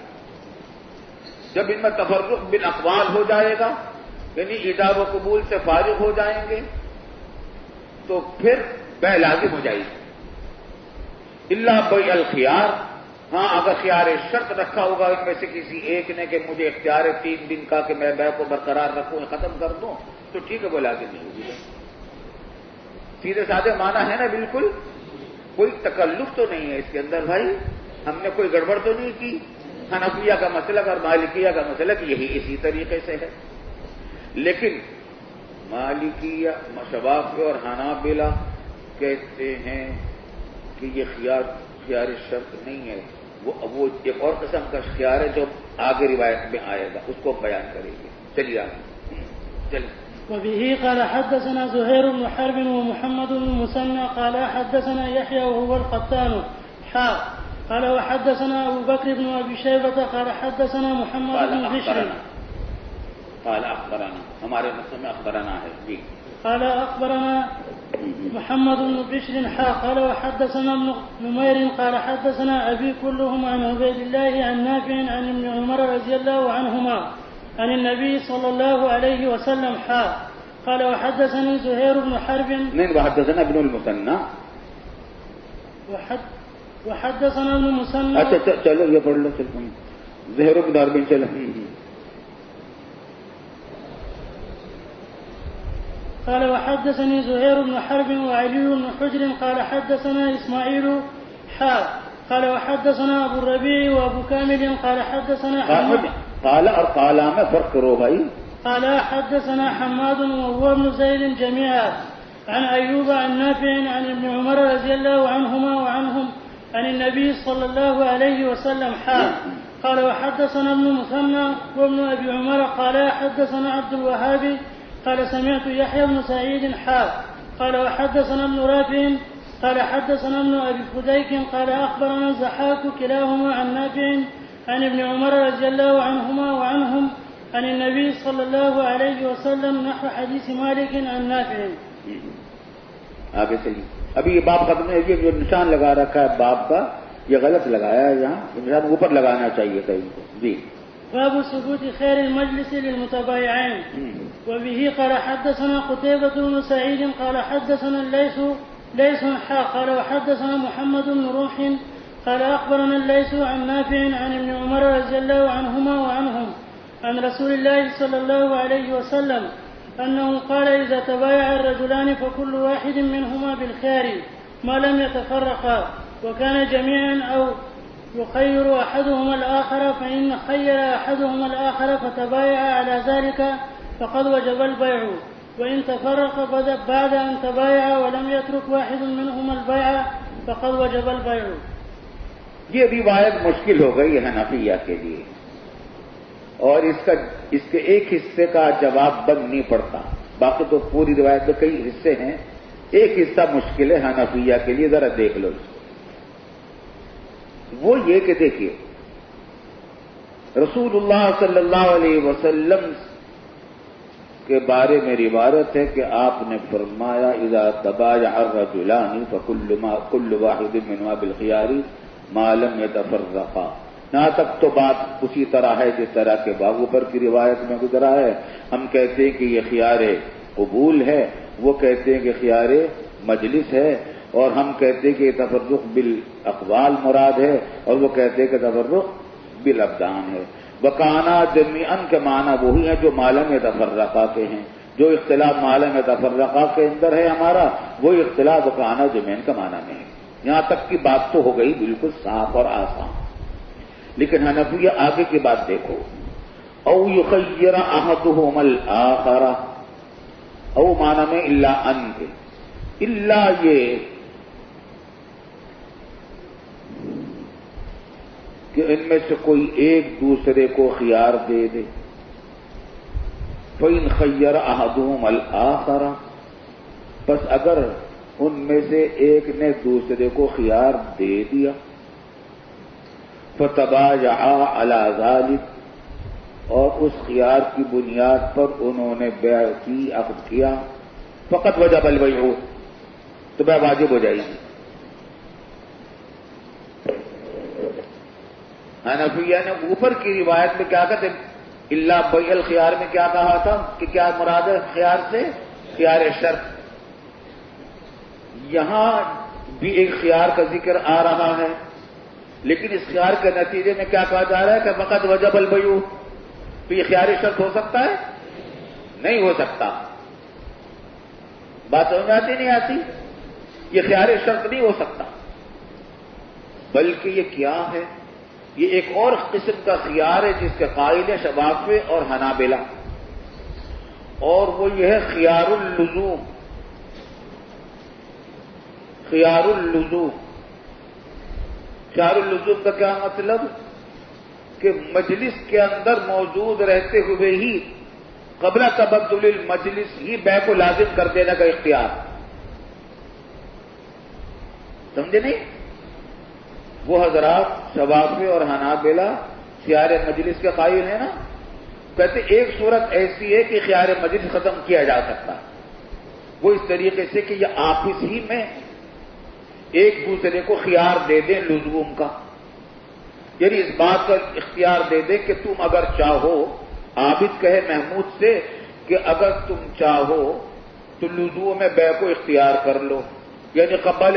جب ان میں تفرق بالاقوال ہو جائے گا، یعنی ایجاب و قبول سے فارغ ہو جائیں گے، تو پھر بیع لازم ہو جائے گی۔ الا بیع الخیار، ہاں اگر خیار شرط رکھا ہوگا ان میں سے کسی ایک نے کہ مجھے اختیار ہے 3 دن کا کہ میں بیع کو برقرار رکھوں، ختم کر دوں، تو ٹھیک ہے وہ لازم نہیں ہوگی۔ سیدھے سادے معنی ہے نا، بالکل کوئی تکلف تو نہیں ہے اس کے اندر بھائی، ہم نے کوئی گڑبڑ تو نہیں کی۔ حنفیہ کا مسلک اور مالکیہ کا مسلک یہی اسی طریقے سے ہے، لیکن مالکیہ شوافی اور حنابلہ کہتے ہیں کہ یہ خیار شرط نہیں ہے، وہ ایک اور قسم کا خیار ہے جو آگے روایت میں آئے گا، اس کو بیان کریں گے۔ چلیے آگے چلیے۔ وبه قال حدثنا زهير بن حرب ومحمد بن المثنى قال حدثنا يحيى وهو القطان قال وحدثنا أبو بكر بن أبي شيبة قال حدثنا محمد بن بشر قال أخبرنا، ہمارے مصنف میں أخبرنا ہے جی، قال أخبرنا محمد بن بشر قال وحدثنا ابن نمير قال حدثنا أبي كلهم عن عبيد الله عن نافع عن ابن عمر رضي الله عنهما عن النبي صلى الله عليه وسلم قال وحدثني زهير بن حرب وحدثنا ابن المثنى وحدثنا ابن المثنى اچھا چلو یہ پڑھ لو، چلو زہیر بن حرب چلو۔ قال وحدثني زهير بن حرب وعلي بن حجر قال حدثنا إسماعيل قال وحدثنا أبو الربيع وأبو كامل قال حدثنا حماد قال اور قال میں فرق کرو بھائی۔ قال حدثنا حماد وهو ابن زيد جميعا عن أيوب عن نافع عن ابن عمر رضي الله عنهما وعنهم عن النبي صلى الله عليه وسلم قال وحدثنا ابن مثنى وابن أبي عمر قال حدثنا عبد الوهاب قال سمعت يحيى بن سعيد قال وحدثنا ابن رافع قال حدثنا ابن أبي فديك قال أخبرنا الضحاك كلاهما عن نافع عن ابن عمر رضي الله عنهما وعنهم عن النبي صلى الله عليه وسلم نحو حديث مالك عن نافع۔ آگے چلیے، ابھی یہ باب ختم ہے، یہ جو نشان لگا رکھا ہے باب کا یہ غلط لگایا ہے، یہاں نشان اوپر لگانا چاہیے تھا ان کو جی۔ باب ثبوت خير المجلس للمتبايعين وبه قال حدثنا قتيبة بن سعيد قال حدثنا ليس قال وحدثنا محمد بن رمح قال أخبرنا الليث عن نافع عن ابن عمر رضي الله عنهما وعنهم عن رسول الله صلى الله عليه وسلم أنه قال إذا تبايع الرجلان فكل واحد منهما بالخيار ما لم يتفرقا وكان جميعا أو يخير أحدهما الآخر فإن خير أحدهما الآخر فتبايع على ذلك فقد وجب البيع وإن تفرق بعد أن تبايع ولم يترك واحد منهما البيع فقد وجب البيع۔ یہ روایت مشکل ہو گئی ہے حنفیہ کے لیے، اور اس کے ایک حصے کا جواب بن نہیں پڑتا، باقی تو پوری روایت میں کئی حصے ہیں، ایک حصہ مشکل ہے حنفیہ کے لیے، ذرا دیکھ لو اس کو۔ وہ یہ کہ دیکھیے رسول اللہ صلی اللہ علیہ وسلم کے بارے میں روایت ہے کہ آپ نے فرمایا اذا تبايع الرجلان فكل واحد منهما بالخيار ما لم يتفرقا، یہاں تک تو بات اسی طرح ہے جس طرح کے بابو پر کی روایت میں گزرا ہے۔ ہم کہتے ہیں کہ یہ خیار قبول ہے وہ کہتے ہیں کہ خیار مجلس ہے، اور ہم کہتے ہیں کہ تفرق بالاقوال مراد ہے، اور وہ کہتے ہیں کہ تفرق بالابدان ہے۔ وکانا جمیعاً کے معنی وہی ہیں جو معلوم تفرقہ کے ہیں، جو اختلاف معلوم تفرقہ کے اندر ہے ہمارا، وہی اختلاف وکانا جمیعاً کے معنی میں ہے۔ یہاں تک کی بات تو ہو گئی بالکل صاف اور آسان، لیکن حنفیہ آگے کی بات دیکھو، او یخیر احدہم الآخر، او معنی میں الا ان کے، الا یہ کہ ان میں سے کوئی ایک دوسرے کو خیار دے دے، فَإِنْ خَيَّرَ أَحَدُهُمَ الْآخَرَ، بس اگر ان میں سے ایک نے دوسرے کو خیار دے دیا، فَتَبَايَعَا عَلَى ذَلِكَ، اور اس خیار کی بنیاد پر انہوں نے بیع کی، عقد کیا، فَقَدْ وَجَبَ الْبَيْعُ، تو بیع واجب ہو جائے گی۔ حنفیہ نے اوپر کی روایت میں کیا کہتے ہیں، الا بیع الخیار میں کیا کہا تھا کہ کیا مراد ہے خیار سے؟ خیار شرط۔ یہاں بھی ایک خیار کا ذکر آ رہا ہے، لیکن اس خیار کے نتیجے میں کیا کہا جا رہا ہے کہ فقط وجب البیع، تو یہ خیار شرط ہو سکتا ہے؟ نہیں ہو سکتا۔ بات سمجھ آتی نہیں آتی؟ یہ خیار شرط نہیں ہو سکتا، بلکہ یہ کیا ہے؟ یہ ایک اور قسم کا خیار ہے جس کے قائل ہیں شافعی اور حنابلہ، اور وہ یہ ہے خیار اللزوم۔ خیار اللزوم، خیار اللزوم کا کیا مطلب؟ کہ مجلس کے اندر موجود رہتے ہوئے ہی قبل تبدل المجلس ہی بیع کو لازم کر دینے کا اختیار، سمجھے نہیں؟ وہ حضرات شافعی اور حنابلہ خیار مجلس کے قائل ہیں نا، کہتے ایک صورت ایسی ہے کہ خیار مجلس ختم کیا جا سکتا ہے، وہ اس طریقے سے کہ یہ آپس ہی میں ایک دوسرے کو خیار دے دیں لزوم کا، یعنی اس بات کا اختیار دے دیں کہ تم اگر چاہو، عابد کہے محمود سے کہ اگر تم چاہو تو لزوم میں بیع کو اختیار کر لو، یعنی قبل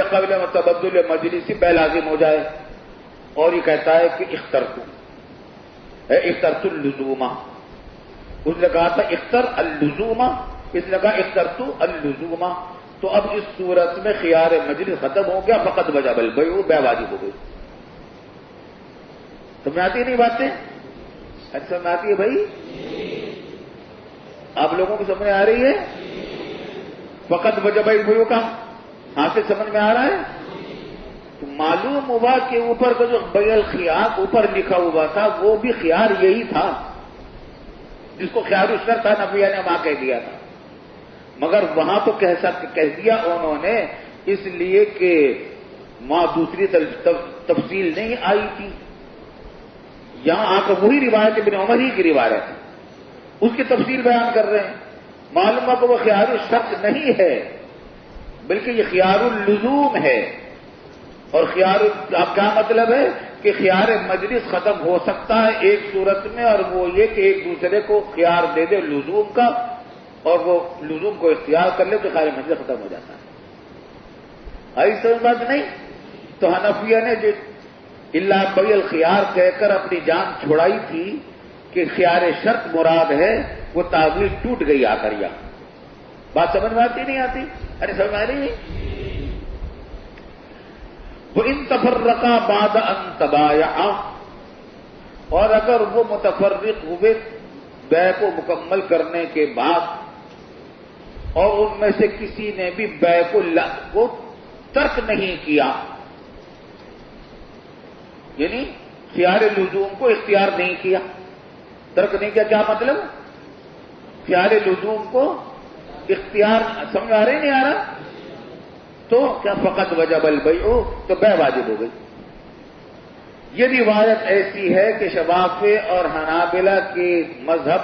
تبدل مجلس بیع لازم ہو جائے، اور یہ کہتا ہے کہ اخترت اللزوم، اس نے کہا تھا اختر اللزوم، اس نے کہا اخترت اللزوم، تو اب اس صورت میں خیار مجلس ختم ہو گیا، فقط وجب البیع، بیع واجب ہو گئی۔ سمجھ آتی نہیں باتیں؟ اچھا سمجھ آتی ہے بھائی؟ آپ لوگوں کو سمجھ آ رہی ہے؟ فقط وجب البیع کا حاصل سمجھ میں آ رہا ہے؟ تو معلوم ہوا کہ اوپر کا جو بیع الخیار اوپر لکھا ہوا تھا وہ بھی خیار یہی تھا جس کو خیار الشرط تھا، نبی نے وہاں کہہ دیا تھا، مگر وہاں تو کہہ دیا انہوں نے اس لیے کہ وہاں دوسری تفصیل نہیں آئی تھی، یہاں آ کر وہی روایت ابن عمر ہی کی روایت ہے، اس کی تفصیل بیان کر رہے ہیں۔ معلوم ہے کہ وہ خیار الشرط نہیں ہے بلکہ یہ خیار اللزوم ہے، اور خیار اب کیا مطلب ہے کہ خیار مجلس ختم ہو سکتا ہے ایک صورت میں، اور وہ یہ کہ ایک دوسرے کو خیار دے دے لزوم کا، اور وہ لزوم کو اختیار کر لے تو خیار مجلس ختم ہو جاتا ہے۔ آئی سمجھ بات نہیں؟ تو حنفیہ نے جو الا بیع الخیار کہہ کر اپنی جان چھڑائی تھی کہ خیار شرط مراد ہے، وہ تعویل ٹوٹ گئی آ کر یہاں۔ بات سمجھ میں آتی نہیں آتی؟ ارے سمجھ میں آ رہی ہے؟ وَإِن تَفَرَّقَا بَعْدَ أَن تَبَايَعَا، اور اگر وہ متفرق ہوئے بیع کو مکمل کرنے کے بعد، اور ان میں سے کسی نے بھی بیع کو ترک نہیں کیا، یعنی خیار لزوم کو اختیار نہیں کیا، ترک نہیں کیا، کیا مطلب؟ خیار لزوم کو اختیار، سمجھ آ رہے نہیں آ رہا؟ تو کیا فقط وجب البیع، تو بیع واجب ہو گئی۔ یہ روایت ایسی ہے کہ شافعی اور حنابلہ کے مذہب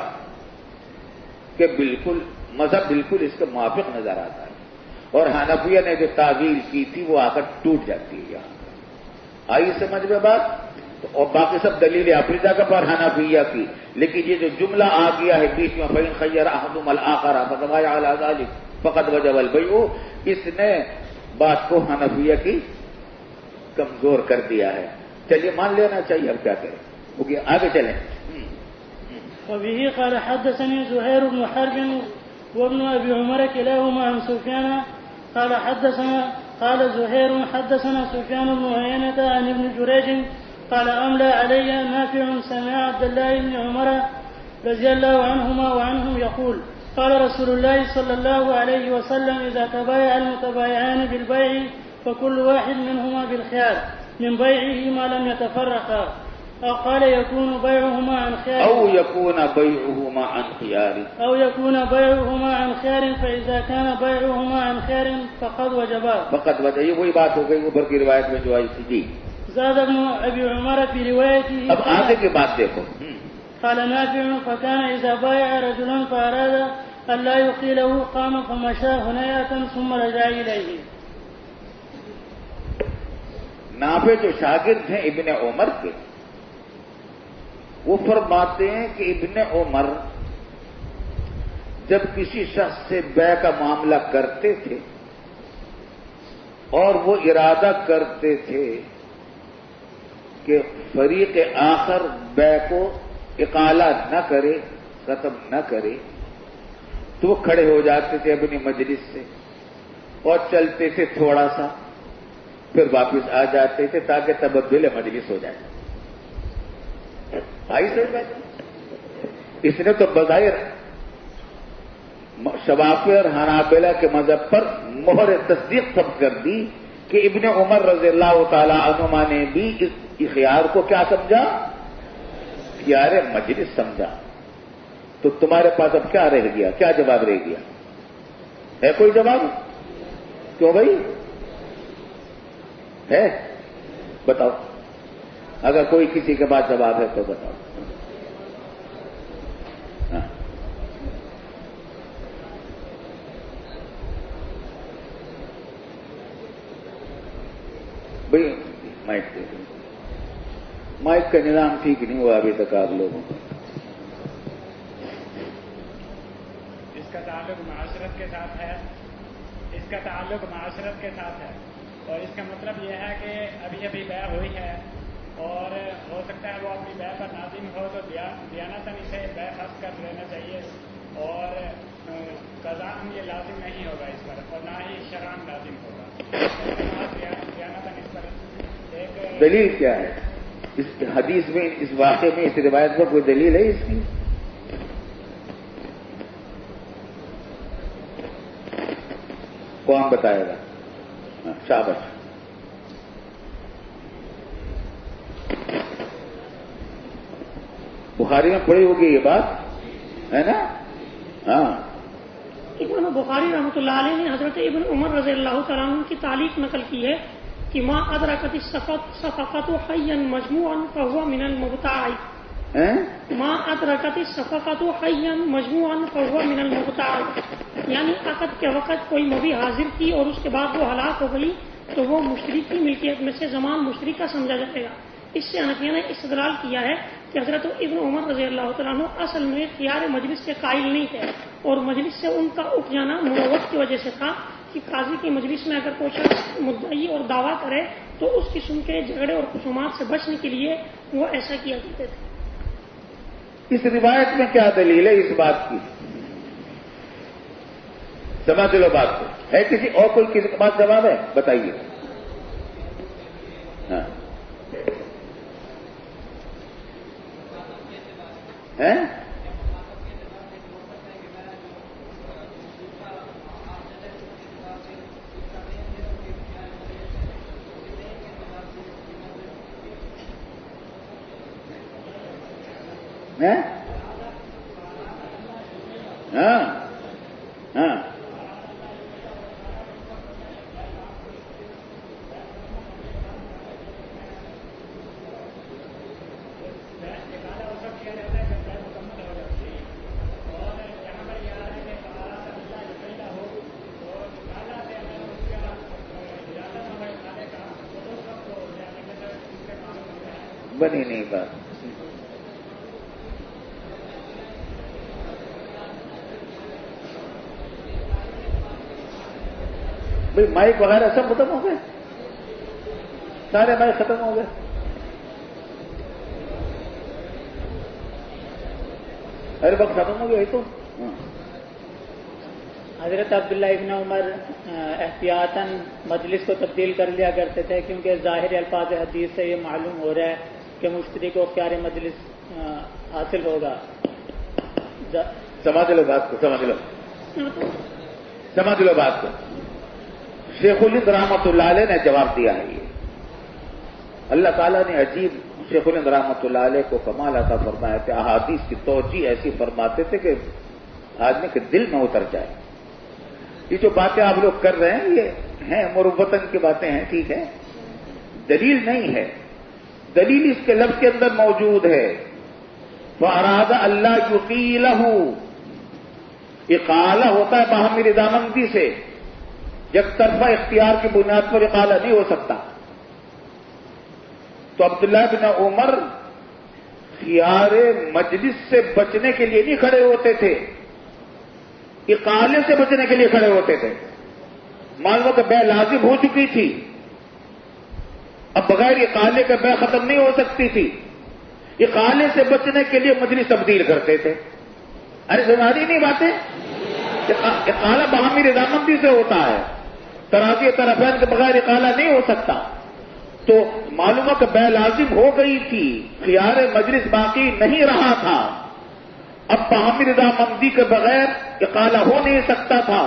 بالکل اس کے موافق نظر آتا ہے، اور حنفیہ نے جو تعویل کی تھی وہ آ کر ٹوٹ جاتی ہے یہاں۔ آئی سمجھ میں بات؟ اور باقی سب دلیل اپنی جگہ پر حنفیہ کی، لیکن یہ جو جملہ آ گیا ہے بیچ میں فَإِنْ خَيَّرَ أَحَدُهُمَا الْآخَرَ فَتَبَايَعَ عَلَى ذَلِكَ فَقَدْ وَجَبَ الْبَيْعُ، اس نے بات کو حنفیہ کی کمزور کر دیا ہے. چلیے مان لینا چاہیے، اب کیا کریں، اوکے آگے چلیں. وبه قال حدثني زهير بن حرب وابن ابي عمر كلاهما عن سفيان قال زهير حدثنا سفيان بن عيينة عن ابن جريج قال أملى علي نافع سمع عبد الله بن عمر رضي الله عنهما وعنهم يقول قال رسول الله صلى الله عليه وسلم إذا تبايع المتبايعان بالبيع فكل واحد منهما بالخيار من بيعه ما لم يتفرقا، أو قال يكون بيعهما عن خيار أو يكون بيعهما عن خيار فإذا كان بيعهما عن خيار فقد وجبا. یہ وہی بات ہو گئی اوپر کی روایت میں جو آئی تھی. جی زاد ابن ابي عمر في روايته اب آگے کی بات دیکھو. قال نافع فكان إذا بايع رجلا فأراد أن لا يقيله قام فمشى هنيئة ثم رجع إليه. نافع جو شاگرد ہیں ابن عمر کے، وہ فرماتے ہیں کہ ابن عمر جب کسی شخص سے بیع کا معاملہ کرتے تھے اور وہ ارادہ کرتے تھے کہ فریق آخر بیع کو اقالہ نہ کرے، ختم نہ کرے، تو وہ کھڑے ہو جاتے تھے اپنی مجلس سے اور چلتے تھے تھوڑا سا، پھر واپس آ جاتے تھے تاکہ تبدل مجلس ہو جائے. آئی صحیح بات. اس نے تو بظاہر شوافی اور حنابلہ کے مذہب پر مہر تصدیق سب کر دی کہ ابن عمر رضی اللہ تعالی عنہما نے بھی اس اخیار کو کیا سمجھا؟ اخیار مجلس سمجھا. تو تمہارے پاس اب کیا رہ گیا؟ کیا جواب رہ گیا؟ ہے کوئی جواب؟ کیوں بھائی ہے؟ بتاؤ. اگر کوئی کسی کے پاس جواب ہے تو بتاؤ. ہاں. بھائی مائک دے دیں. مائک کا نظام ٹھیک نہیں ہوا ابھی تک آپ لوگوں کو. اس کا تعلق معاشرت کے ساتھ ہے، اس کا تعلق معاشرت کے ساتھ ہے، اور اس کا مطلب یہ ہے کہ ابھی ابھی بیع ہوئی ہے اور ہو سکتا ہے وہ اپنی بیع پر نازم ہو تو دیانتاً اسے بیع فسخ کر لینا چاہیے، اور قضاءً یہ لازم نہیں ہوگا اس پر، اور نہ ہی شرعاً لازم ہوگا. دیانتاً اس پر ایک دلیل کیا ہے اس حدیث میں، اس واقعے میں، اس روایت میں کوئی دلیل ہے اس کی؟ کون بتائے گا؟ شاباش. بخاری میں پڑھی ہوگی یہ بات، ہے نا؟ ہاں. امام بخاری رحمۃ اللہ علیہ نے حضرت ابن عمر رضی اللہ تعالیٰ عنہ کی تعلیق نقل کی ہے کہ ما ادرکت الصفقۃ حیا مجموعا فهو من المبتاع. ما ادرکت الصفقۃ حیا مجموعا فهو من المبتاع، یعنی عقد کے وقت کوئی مبیع حاضر کی اور اس کے بعد وہ ہلاک ہو گئی تو وہ مشتری کی ملکیت میں سے زمان مشتری کا سمجھا جائے گا. اس سے حنفیہ نے استدلال کیا ہے کہ حضرت ابن عمر رضی اللہ تعالیٰ عنہ اصل میں خیار مجلس کے قائل نہیں تھے، اور مجلس سے ان کا اٹھ جانا مروت کی وجہ سے تھا کہ قاضی کی مجلس میں اگر کوئی شخص مدعی اور دعویٰ کرے تو اس قسم کے جھگڑے اور خصومات سے بچنے کے لیے وہ ایسا کیا کرتے تھے. اس روایت میں کیا دلیل ہے اس بات کی؟ سمجھ لو بات کو. ہے کسی اور کوئی کسی کے پاس جواب ہے؟ بتائیے. ہاں ہے؟ ہاں ہاں بنی نہیں بات. بھئی مائک وغیرہ سب ختم ہو گئے, سارے مائک ختم ہو گئے. ارے وقت ختم ہو گیا تو. حضرت عبداللہ ابن عمر احتیاطاً مجلس کو تبدیل کر لیا کرتے تھے, کیونکہ ظاہر الفاظ حدیث سے یہ معلوم ہو رہا ہے کہ مشتری کو اختیار مجلس حاصل ہوگا. سمجھ لو بات کو, سمجھ لو بات کو. شیخ الہند رحمۃ اللہ علیہ نے جواب دیا ہے. یہ اللہ تعالیٰ نے عجیب شیخ الہند رحمۃ اللہ علیہ کو کمال عطا فرمایا کہ احادیث کی توجیہ ایسی فرماتے تھے کہ آدمی کے دل میں اتر جائے. یہ جو باتیں آپ لوگ کر رہے ہیں یہ ہیں مروتن کی باتیں ہیں, ٹھیک ہے, دلیل نہیں ہے. دلیل اس کے لفظ کے اندر موجود ہے. فَأَرَادَ أَلَّا يُقِيلَهُ, اقالہ ہوتا ہے باہمی رضامندی سے, یک طرفہ اختیار کی بنیاد پر اقالہ نہیں ہو سکتا. تو عبداللہ بن عمر خیار مجلس سے بچنے کے لیے نہیں کھڑے ہوتے تھے, اقالے سے بچنے کے لیے کھڑے ہوتے تھے. مان لو کہ بے لازم ہو چکی تھی, اب بغیر اقالے کے بے ختم نہیں ہو سکتی تھی, اقالے سے بچنے کے لیے مجلس تبدیل کرتے تھے. ارے سمجھاری نہیں باتیں, اقالہ باہمی رضامندی سے ہوتا ہے, تراضی طرفین کے بغیر اقالہ نہیں ہو سکتا. تو معلوم ہے کہ بے لازم ہو گئی تھی, خیار مجلس باقی نہیں رہا تھا. اب باہمی رضامندی کے بغیر اقالہ ہو نہیں سکتا تھا,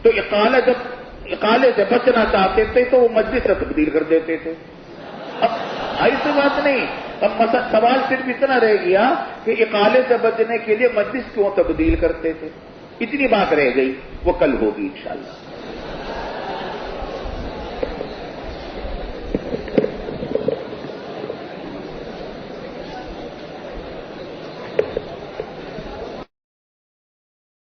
تو جب اقالے سے بچنا چاہتے تھے تو وہ مجلس سے تبدیل کر دیتے تھے. اب ایسی بات نہیں, اب سوال صرف اتنا رہ گیا کہ اقالے سے بچنے کے لیے مجلس کیوں تبدیل کرتے تھے, اتنی بات رہ گئی, وہ کل ہوگی انشاءاللہ.